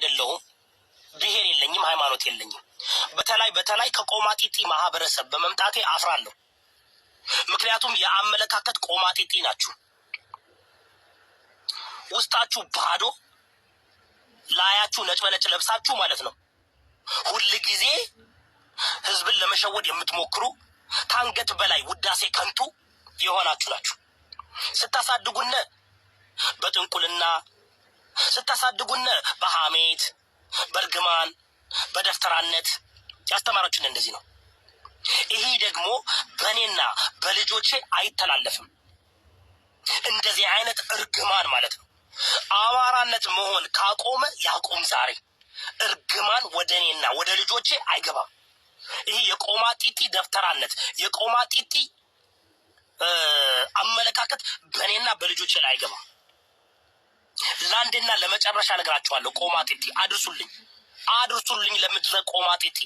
አይደለሁም። ብሔር የለኝም፣ ሃይማኖት የለኝም። በተለይ ከቆማጢጢ ማህበረሰብ በመምጣቴ አፍራለሁ። ምክንያቱም የአመለካከት ቆማጢጢ ናችሁ። ውስጣችሁ ባዶ፣ ላያችሁ ነጭ በነጭ ለብሳችሁ ማለት ነው። ሁል ጊዜ ህዝብን ለመሸወድ የምትሞክሩ ታንገት በላይ ውዳሴ ከንቱ የሆናችሁ ናችሁ። ስታሳድጉነ በጥንቁልና፣ ስታሳድጉነ በሐሜት፣ በርግማን፣ በደፍተራነት ያስተማራችሁን እንደዚህ ነው። ይሄ ደግሞ በእኔና በልጆቼ አይተላለፍም። እንደዚህ አይነት እርግማን ማለት ነው። አማራነት መሆን ካቆመ ያቆም ዛሬ። እርግማን ወደ እኔና ወደ ልጆቼ አይገባም። ይሄ የቆማጢጢ ደፍተራነት፣ የቆማጢጢ አመለካከት በእኔና በልጆቼ ላይ አይገባም። ለአንድና ለመጨረሻ ነግራችኋለሁ። ቆማጢጢ አድርሱልኝ ለምድረ ቆማጢጢ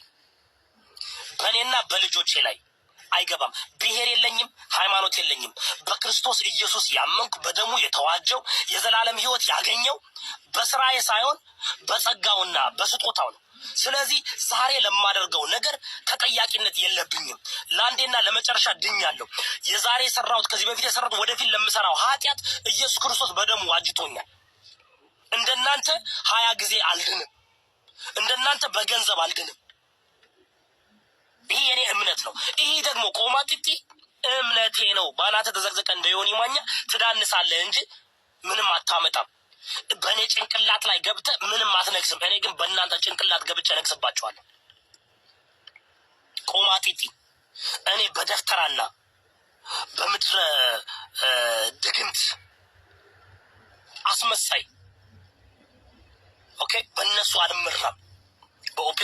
በእኔና በልጆቼ ላይ አይገባም። ብሔር የለኝም፣ ሃይማኖት የለኝም። በክርስቶስ ኢየሱስ ያመንኩ በደሙ የተዋጀው የዘላለም ሕይወት ያገኘው በስራዬ ሳይሆን በጸጋውና በስጦታው ነው። ስለዚህ ዛሬ ለማደርገው ነገር ተጠያቂነት የለብኝም። ለአንዴና ለመጨረሻ ድኛለሁ። የዛሬ የሰራሁት ከዚህ በፊት የሰራሁት ወደፊት ለምሰራው ኃጢአት ኢየሱስ ክርስቶስ በደሙ ዋጅቶኛል። እንደናንተ 20 ጊዜ አልድንም። እንደናንተ በገንዘብ አልድንም። ይሄ የኔ እምነት ነው። ይሄ ደግሞ ቆማጢጢ እምነቴ ነው። ባናተ ተዘቅዘቀ እንደ ዮኒ ማኛ ትዳንሳለህ እንጂ ምንም አታመጣም። በእኔ ጭንቅላት ላይ ገብተህ ምንም አትነግስም። እኔ ግን በእናንተ ጭንቅላት ገብቼ ነግስባችኋለሁ። ቆማጢጢ እኔ በደፍተራና በምድረ ድግምት አስመሳይ በእነሱ አልመራም። በኦፒስ